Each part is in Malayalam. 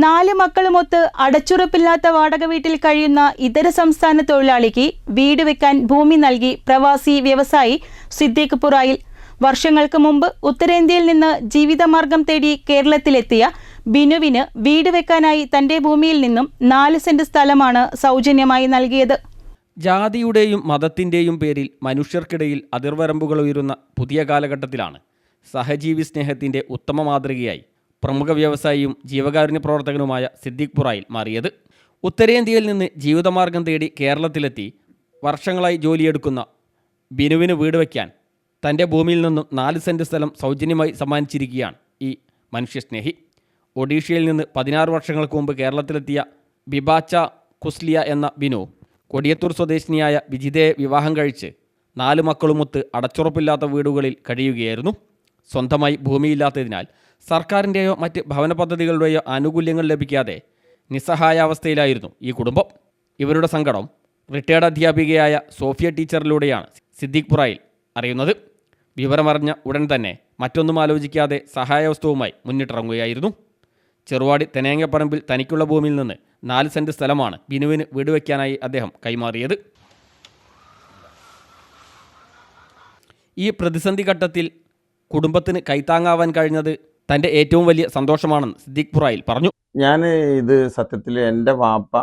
4 മക്കളുമൊത്ത് അടച്ചുറപ്പില്ലാത്ത വാടക വീട്ടിൽ കഴിയുന്ന ഇതര സംസ്ഥാന തൊഴിലാളിക്ക് വീട് വെക്കാൻ ഭൂമി നൽകി പ്രവാസി വ്യവസായി സിദ്ദീഖ് പുറായിൽ. വർഷങ്ങൾക്ക് മുമ്പ് ഉത്തരേന്ത്യയിൽ നിന്ന് ജീവിതമാർഗം തേടി കേരളത്തിലെത്തിയ ബിനുവിന് വീട് വെക്കാനായി തന്റെ ഭൂമിയിൽ നിന്നും 4 സെന്റ് സ്ഥലമാണ് സൗജന്യമായി നൽകിയത്. ജാതിയുടെയും മതത്തിൻ്റെയും പേരിൽ മനുഷ്യർക്കിടയിൽ അതിർവരമ്പുകൾ ഉയരുന്ന പുതിയ കാലഘട്ടത്തിലാണ് സഹജീവി സ്നേഹത്തിൻ്റെ ഉത്തമ മാതൃകയായി പ്രമുഖ വ്യവസായിയും ജീവകാരുണ്യ പ്രവർത്തകനുമായ സിദ്ദീഖ് പുറായിൽ മാറിയത്. ഉത്തരേന്ത്യയിൽ നിന്ന് ജീവിതമാർഗം തേടി കേരളത്തിലെത്തി വർഷങ്ങളായി ജോലിയെടുക്കുന്ന ബിനുവിന് വീട് വയ്ക്കാൻ തൻ്റെ ഭൂമിയിൽ നിന്നും 4 സെന്റ് സ്ഥലം സൗജന്യമായി സമ്മാനിച്ചിരിക്കുകയാണ് ഈ മനുഷ്യസ്നേഹി. ഒഡീഷയിൽ നിന്ന് 16 വർഷങ്ങൾക്ക് മുമ്പ് കേരളത്തിലെത്തിയ ബിബാച്ച കുസ്ലിയ എന്ന ബിനു കൊടിയത്തൂർ സ്വദേശിനിയായ വിജിതയെ വിവാഹം കഴിച്ച് 4 മക്കളുമൊത്ത് അടച്ചുറപ്പില്ലാത്ത വീടുകളിൽ കഴിയുകയായിരുന്നു. സ്വന്തമായി ഭൂമിയില്ലാത്തതിനാൽ സർക്കാരിൻ്റെയോ മറ്റ് ഭവന പദ്ധതികളുടെയോ ആനുകൂല്യങ്ങൾ ലഭിക്കാതെ നിസ്സഹായാവസ്ഥയിലായിരുന്നു ഈ കുടുംബം. ഇവരുടെ സങ്കടം റിട്ടയർഡ് അധ്യാപികയായ സോഫിയ ടീച്ചറിലൂടെയാണ് സിദ്ദീഖ് പുറായിൽ അറിയുന്നത്. വിവരമറിഞ്ഞ ഉടൻ തന്നെ മറ്റൊന്നും ആലോചിക്കാതെ സഹായവസ്തുവുമായി മുന്നിട്ടിറങ്ങുകയായിരുന്നു. ചെറുവാടി തെനേങ്ങപ്പറമ്പിൽ തനിക്കുള്ള ഭൂമിയിൽ നിന്ന് 4 സെന്റ് സ്ഥലമാണ് ബിനുവിന് വീട് വയ്ക്കാനായി അദ്ദേഹം കൈമാറിയത്. ഈ പ്രതിസന്ധി ഘട്ടത്തിൽ കുടുംബത്തിന് കൈത്താങ്ങാവാൻ കഴിഞ്ഞത് തൻ്റെ ഏറ്റവും വലിയ സന്തോഷമാണെന്ന് സിദ്ദീഖ് പുറായിൽ പറഞ്ഞു. ഞാൻ ഇത് സത്യത്തിൽ എൻ്റെ വാപ്പ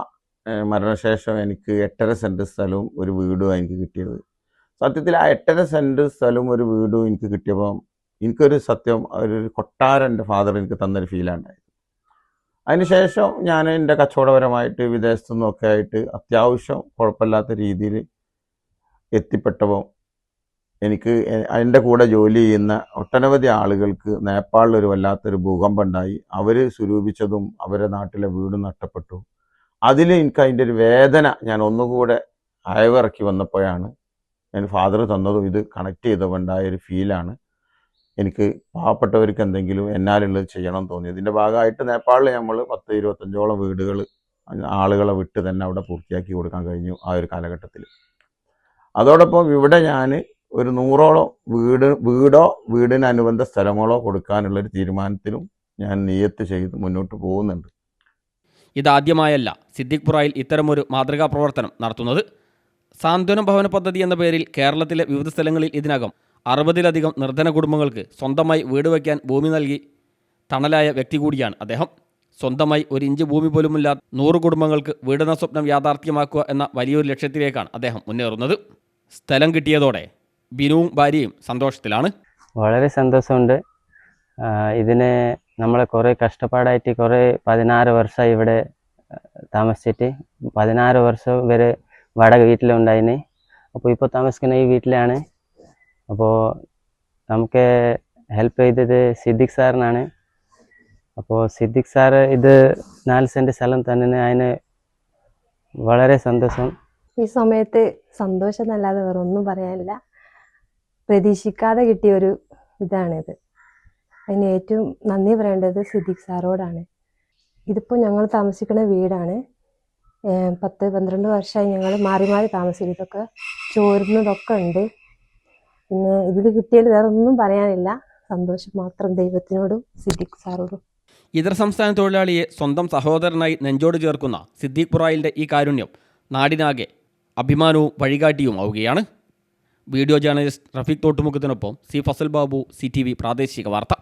മരണശേഷം എനിക്ക് 8.5 സെന്റ് സ്ഥലവും ഒരു വീടും എനിക്ക് കിട്ടിയത്. സത്യത്തിൽ ആ 8.5 സെന്റ് സ്ഥലവും ഒരു വീടും എനിക്ക് കിട്ടിയപ്പോൾ എനിക്കൊരു സത്യം ഒരു കൊട്ടാരം എൻ്റെ ഫാദർ എനിക്ക് തന്നൊരു ഫീലാണ്. അതിനുശേഷം ഞാൻ എൻ്റെ കച്ചവടപരമായിട്ട് വിദേശത്തു നിന്നൊക്കെ ആയിട്ട് അത്യാവശ്യം കുഴപ്പമില്ലാത്ത രീതിയിൽ എത്തിപ്പെട്ടപ്പോൾ എനിക്ക് എൻ്റെ കൂടെ ജോലി ചെയ്യുന്ന ഒട്ടനവധി ആളുകൾക്ക് നേപ്പാളിലൊരു വല്ലാത്തൊരു ഭൂകമ്പം ഉണ്ടായി. അവർ സ്വരൂപിച്ചതും അവരുടെ നാട്ടിലെ വീടും നഷ്ടപ്പെട്ടു. അതിൽ എനിക്ക് അതിൻ്റെ ഒരു വേദന ഞാൻ ഒന്നുകൂടെ അയവിറക്കി വന്നപ്പോഴാണ് ഞാൻ ഫാദർ തന്നതും ഇത് കണക്ട് ചെയ്തതുകൊണ്ടായൊരു ഫീലാണ് എനിക്ക് പാവപ്പെട്ടവർക്ക് എന്തെങ്കിലും എന്നാലുള്ളത് ചെയ്യണം തോന്നി. ഇതിൻ്റെ ഭാഗമായിട്ട് നേപ്പാളിൽ നമ്മൾ 10-25ഓളം വീടുകൾ ആളുകളെ വിട്ട് തന്നെ അവിടെ പൂർത്തിയാക്കി കൊടുക്കാൻ കഴിഞ്ഞു ആ ഒരു കാലഘട്ടത്തിൽ. അതോടൊപ്പം ഇവിടെ ഞാൻ ഒരു 100ഓളം വീടോ വീടിനനുബന്ധ സ്ഥലങ്ങളോ കൊടുക്കാനുള്ളൊരു തീരുമാനത്തിലും ഞാൻ നിയത്ത് ചെയ്ത് മുന്നോട്ട് പോകുന്നുണ്ട്. ഇതാദ്യമായല്ല സിദ്ദീഖ് പുറായിൽ ഇത്തരമൊരു മാതൃകാ പ്രവർത്തനം നടത്തുന്നത്. സാന്ത്വനം ഭവന പദ്ധതി എന്ന പേരിൽ കേരളത്തിലെ വിവിധ സ്ഥലങ്ങളിൽ ഇതിനകം 60-ലധികം നിർധന കുടുംബങ്ങൾക്ക് സ്വന്തമായി വീട് വയ്ക്കാൻ ഭൂമി നൽകി തണലായ വ്യക്തി കൂടിയാണ് അദ്ദേഹം. സ്വന്തമായി 1 ഇഞ്ച് ഭൂമി പോലുമില്ലാത്ത 100 കുടുംബങ്ങൾക്ക് വീടെന്ന സ്വപ്നം യാഥാർത്ഥ്യമാക്കുക എന്ന വലിയൊരു ലക്ഷ്യത്തിലേക്കാണ് അദ്ദേഹം മുന്നേറുന്നത്. സ്ഥലം കിട്ടിയതോടെ ബിനുവും ഭാര്യയും സന്തോഷത്തിലാണ്. വളരെ സന്തോഷമുണ്ട്. ഇതിന് നമ്മളെ കുറേ കഷ്ടപ്പാടായിട്ട് 16 വർഷമായി ഇവിടെ താമസിച്ചിട്ട് 16 വർഷം വരെ വാടക വീട്ടിലുണ്ടായിന്. അപ്പോൾ ഇപ്പോൾ താമസിക്കുന്ന ഈ വീട്ടിലാണ്. അപ്പോൾ നമുക്ക് ഹെൽപ്പ് ചെയ്തത് സിദ്ദീഖ് സാറിനാണ്. അപ്പോൾ സിദ്ദീഖ് സാറ് ഇത് 4 സെന്റ് സ്ഥലം തന്നെ അതിന് വളരെ സന്തോഷം. ഈ സമയത്ത് സന്തോഷം എന്നല്ലാതെ വേറെ ഒന്നും പറയാനില്ല. പ്രതീക്ഷിക്കാതെ കിട്ടിയൊരു ഇതാണിത്. അതിന് ഏറ്റവും നന്ദി പറയേണ്ടത് സിദ്ദീഖ് സാറോടാണ്. ഇതിപ്പോൾ ഞങ്ങൾ താമസിക്കുന്ന വീടാണ്. 10-12 വർഷമായി ഞങ്ങൾ മാറി മാറി താമസിക്കും. ഇതൊക്കെ ചോരുന്നതൊക്കെ ഉണ്ട്. പിന്നെ ഇതിൽ കിട്ടിയാൽ വേറെ ഒന്നും പറയാനില്ല. സന്തോഷം മാത്രം ദൈവത്തിനോടും സിദ്ദീഖ് സാറോടും. ഇതര സംസ്ഥാന തൊഴിലാളിയെ സ്വന്തം സഹോദരനായി നെഞ്ചോട് ചേർക്കുന്ന സിദ്ദീഖ് പുറായിലിൻ്റെ ഈ കാരുണ്യം നാടിനാകെ അഭിമാനവും വഴികാട്ടിയും ആവുകയാണ്. വീഡിയോ ജേർണലിസ്റ്റ് റഫീഖ് തോട്ടുമുഖത്തിനൊപ്പം സി ഫസൽ ബാബു, CTV പ്രാദേശിക വാർത്ത.